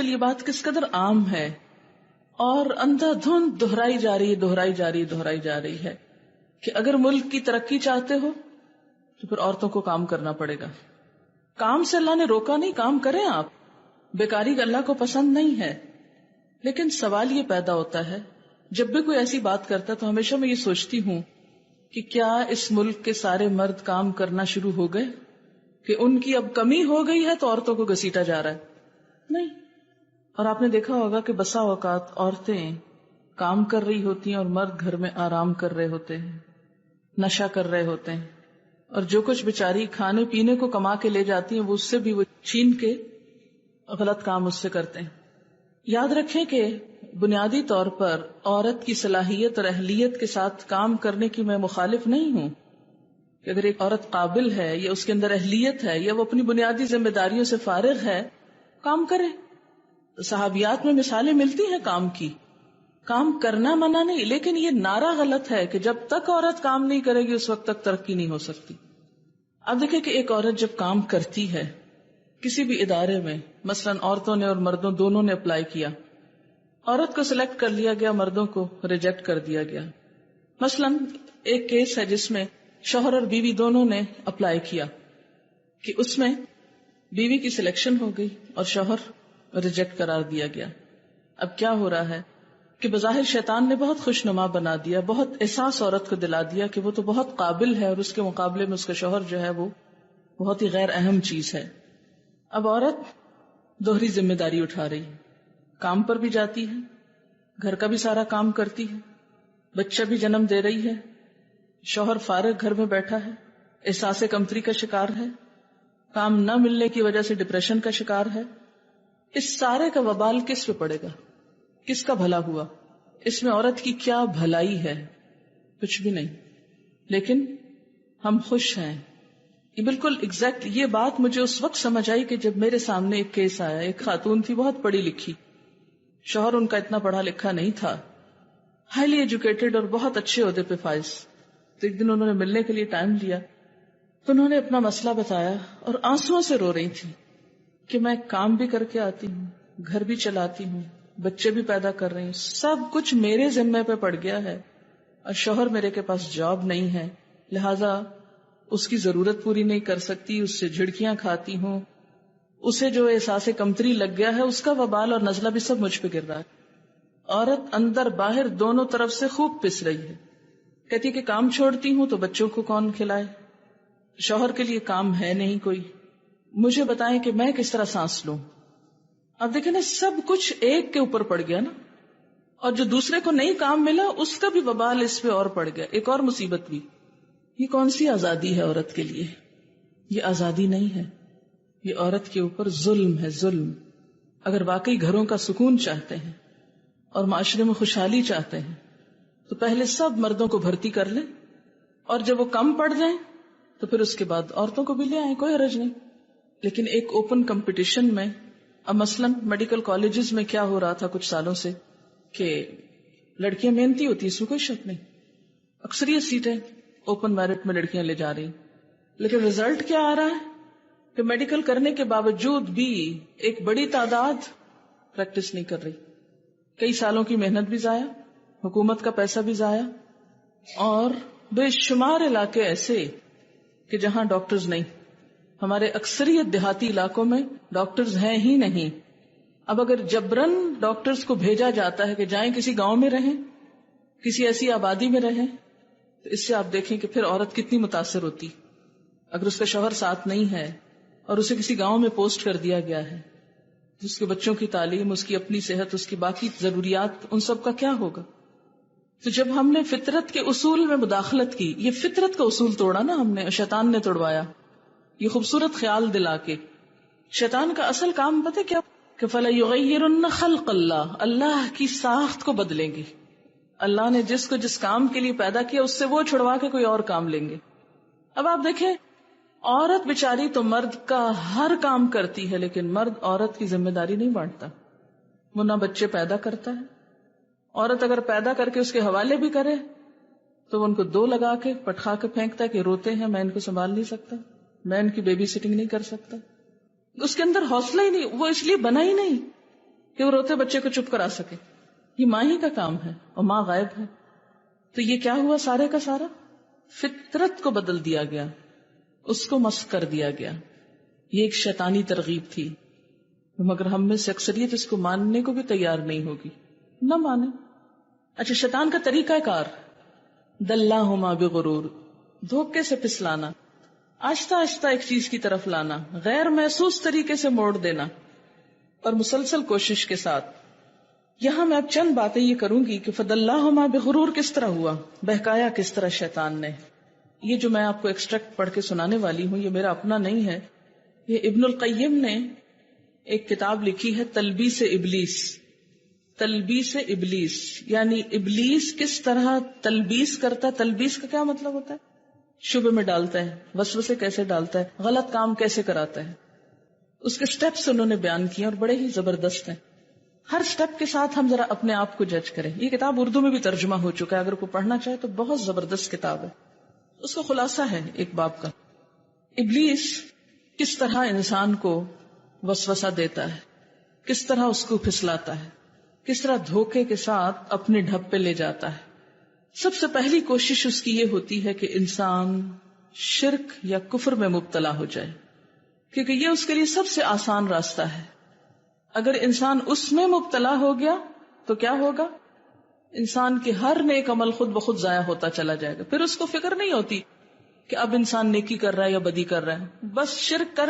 یہ بات کس قدر عام ہے اور اندھا دھند دہرائی جا رہی ہے کہ اگر ملک کی ترقی چاہتے ہو تو پھر عورتوں کو کام کرنا پڑے گا. کام سے اللہ نے روکا نہیں، کام کریں آپ، بیکاری اللہ کو پسند نہیں ہے. لیکن سوال یہ پیدا ہوتا ہے جب بھی کوئی ایسی بات کرتا تو ہمیشہ میں یہ سوچتی ہوں کہ کیا اس ملک کے سارے مرد کام کرنا شروع ہو گئے کہ ان کی اب کمی ہو گئی ہے تو عورتوں کو گھسیٹا جا رہا ہے؟ نہیں. اور آپ نے دیکھا ہوگا کہ بسا اوقات عورتیں کام کر رہی ہوتی ہیں اور مرد گھر میں آرام کر رہے ہوتے ہیں، نشہ کر رہے ہوتے ہیں، اور جو کچھ بیچاری کھانے پینے کو کما کے لے جاتی ہیں وہ اس سے بھی وہ چھین کے غلط کام اس سے کرتے ہیں. یاد رکھیں کہ بنیادی طور پر عورت کی صلاحیت اور اہلیت کے ساتھ کام کرنے کی میں مخالف نہیں ہوں کہ اگر ایک عورت قابل ہے یا اس کے اندر اہلیت ہے یا وہ اپنی بنیادی ذمہ داریوں سے فارغ ہے، کام کرے. صحابیات میں مثالیں ملتی ہیں کام کی. کام کرنا منع نہیں، لیکن یہ نعرہ غلط ہے کہ جب تک عورت کام نہیں کرے گی اس وقت تک ترقی نہیں ہو سکتی. اب دیکھیں کہ ایک عورت جب کام کرتی ہے کسی بھی ادارے میں، مثلا عورتوں نے اور مردوں دونوں نے اپلائی کیا، عورت کو سلیکٹ کر لیا گیا، مردوں کو ریجیکٹ کر دیا گیا. مثلا ایک کیس ہے جس میں شوہر اور بیوی دونوں نے اپلائی کیا کہ اس میں بیوی کی سلیکشن ہو گئی اور شوہر ریجیکٹ قرار دیا گیا. اب کیا ہو رہا ہے کہ بظاہر شیطان نے بہت خوشنما بنا دیا، بہت احساس عورت کو دلا دیا کہ وہ تو بہت قابل ہے اور اس کے مقابلے میں اس کا شوہر جو ہے وہ بہت ہی غیر اہم چیز ہے. اب عورت دوہری ذمہ داری اٹھا رہی ہے، کام پر بھی جاتی ہے، گھر کا بھی سارا کام کرتی ہے، بچہ بھی جنم دے رہی ہے، شوہر فارغ گھر میں بیٹھا ہے، احساس کمتری کا شکار ہے، کام نہ ملنے کی وجہ سے ڈپریشن کا شکار ہے. اس سارے کا وبال کس پہ پڑے گا؟ کس کا بھلا ہوا؟ اس میں عورت کی کیا بھلائی ہے؟ کچھ بھی نہیں. لیکن ہم خوش ہیں. یہ بالکل ایگزیکٹ یہ بات مجھے اس وقت سمجھ آئی کہ جب میرے سامنے ایک کیس آیا. ایک خاتون تھی بہت پڑھی لکھی، شوہر ان کا اتنا پڑھا لکھا نہیں تھا، ہائیلی ایجوکیٹڈ اور بہت اچھے عہدے پہ فائز. تو ایک دن انہوں نے ملنے کے لیے ٹائم لیا تو انہوں نے اپنا مسئلہ بتایا اور آنسوؤں سے رو رہی تھی کہ میں کام بھی کر کے آتی ہوں، گھر بھی چلاتی ہوں، بچے بھی پیدا کر رہی ہوں، سب کچھ میرے ذمے پہ پڑ گیا ہے اور شوہر میرے کے پاس جاب نہیں ہے، لہذا اس کی ضرورت پوری نہیں کر سکتی، اس سے جھڑکیاں کھاتی ہوں، اسے جو احساس کمتری لگ گیا ہے اس کا وبال اور نزلہ بھی سب مجھ پہ گر رہا ہے. عورت اندر باہر دونوں طرف سے خوب پس رہی ہے. کہتی کہ کام چھوڑتی ہوں تو بچوں کو کون کھلائے، شوہر کے لیے کام ہے نہیں کوئی، مجھے بتائیں کہ میں کس طرح سانس لوں. اب دیکھیں نا سب کچھ ایک کے اوپر پڑ گیا نا، اور جو دوسرے کو نہیں کام ملا اس کا بھی وبال اس پہ اور پڑ گیا، ایک اور مصیبت بھی. یہ کون سی آزادی ہے عورت کے لیے؟ یہ آزادی نہیں ہے، یہ عورت کے اوپر ظلم ہے، ظلم. اگر واقعی گھروں کا سکون چاہتے ہیں اور معاشرے میں خوشحالی چاہتے ہیں تو پہلے سب مردوں کو بھرتی کر لیں، اور جب وہ کم پڑ جائیں تو پھر اس کے بعد عورتوں کو بھی لے آئیں، کوئی حرج نہیں. لیکن ایک اوپن کمپٹیشن میں اب مثلا میڈیکل کالجز میں کیا ہو رہا تھا کچھ سالوں سے کہ لڑکیاں محنتی ہوتی، اس میں کوئی شک نہیں، اکثریت سیٹیں اوپن میرٹ میں لڑکیاں لے جا رہی، لیکن رزلٹ کیا آ رہا ہے کہ میڈیکل کرنے کے باوجود بھی ایک بڑی تعداد پریکٹس نہیں کر رہی. کئی سالوں کی محنت بھی ضائع، حکومت کا پیسہ بھی ضائع، اور بے شمار علاقے ایسے کہ جہاں ڈاکٹرز نہیں. ہمارے اکثریت دیہاتی علاقوں میں ڈاکٹرز ہیں ہی نہیں. اب اگر جبرن ڈاکٹرز کو بھیجا جاتا ہے کہ جائیں کسی گاؤں میں رہیں، کسی ایسی آبادی میں رہیں، تو اس سے آپ دیکھیں کہ پھر عورت کتنی متاثر ہوتی. اگر اس کا شوہر ساتھ نہیں ہے اور اسے کسی گاؤں میں پوسٹ کر دیا گیا ہے، اس کے بچوں کی تعلیم، اس کی اپنی صحت، اس کی باقی ضروریات، ان سب کا کیا ہوگا؟ تو جب ہم نے فطرت کے اصول میں مداخلت کی، یہ فطرت کا اصول توڑا نا ہم نے، شیطان نے توڑوایا یہ خوبصورت خیال دلا کے. شیطان کا اصل کام پتہ کیا کہ فَلَيُغَيِّرُنَّ خَلْقَ اللَّهِ، اللہ کی ساخت کو بدلیں گے. اللہ نے جس کو جس کام کے لیے پیدا کیا اس سے وہ چھڑوا کے کوئی اور کام لیں گے. اب آپ دیکھیں عورت بیچاری تو مرد کا ہر کام کرتی ہے، لیکن مرد عورت کی ذمہ داری نہیں بانٹتا. وہ نہ بچے پیدا کرتا ہے. عورت اگر پیدا کر کے اس کے حوالے بھی کرے تو وہ ان کو دو لگا کے پٹخا کے پھینکتا ہے کہ روتے ہیں، میں ان کو سنبھال نہیں سکتا، میں ان کی بیبی سٹنگ نہیں کر سکتا. اس کے اندر حوصلہ ہی نہیں، وہ اس لیے بنا ہی نہیں کہ وہ روتے بچے کو چپ کرا سکے. یہ ماں ہی کا کام ہے اور ماں غائب ہے. تو یہ کیا ہوا سارے کا سارا؟ فطرت کو بدل دیا گیا، اس کو مسخ کر دیا گیا. یہ ایک شیطانی ترغیب تھی، مگر ہم میں سے اکثریت اس کو ماننے کو بھی تیار نہیں ہوگی. نہ مانے. اچھا، شیطان کا طریقہ کار دلہما بغرور، دھوکے سے پھسلانا، آہستہ آہستہ ایک چیز کی طرف لانا، غیر محسوس طریقے سے موڑ دینا، اور مسلسل کوشش کے ساتھ. یہاں میں اب چند باتیں یہ کروں گی کہ فدلہما بغرور کس طرح ہوا، بہکایا کس طرح شیطان نے. یہ جو میں آپ کو ایکسٹریکٹ پڑھ کے سنانے والی ہوں یہ میرا اپنا نہیں ہے، یہ ابن القیم نے ایک کتاب لکھی ہے تلبیس ابلیس. تلبیس ابلیس یعنی ابلیس کس طرح تلبیس کرتا ہے. تلبیس کا کیا مطلب ہوتا ہے؟ شبہ میں ڈالتا ہے، وسوسے کیسے ڈالتا ہے، غلط کام کیسے کراتا ہے. اس کے سٹیپس انہوں نے بیان کیے اور بڑے ہی زبردست ہیں. ہر سٹیپ کے ساتھ ہم ذرا اپنے آپ کو جج کریں. یہ کتاب اردو میں بھی ترجمہ ہو چکا ہے، اگر کوئی پڑھنا چاہے تو بہت زبردست کتاب ہے. اس کا خلاصہ ہے ایک باب کا، ابلیس کس طرح انسان کو وسوسہ دیتا ہے، کس طرح اس کو پھسلاتا ہے، کس طرح دھوکے کے ساتھ اپنے ڈھب پہ لے جاتا ہے. سب سے پہلی کوشش اس کی یہ ہوتی ہے کہ انسان شرک یا کفر میں مبتلا ہو جائے، کیونکہ یہ اس کے لیے سب سے آسان راستہ ہے. اگر انسان اس میں مبتلا ہو گیا تو کیا ہوگا؟ انسان کے ہر نیک عمل خود بخود ضائع ہوتا چلا جائے گا. پھر اس کو فکر نہیں ہوتی کہ اب انسان نیکی کر رہا ہے یا بدی کر رہا ہے، بس شرک کر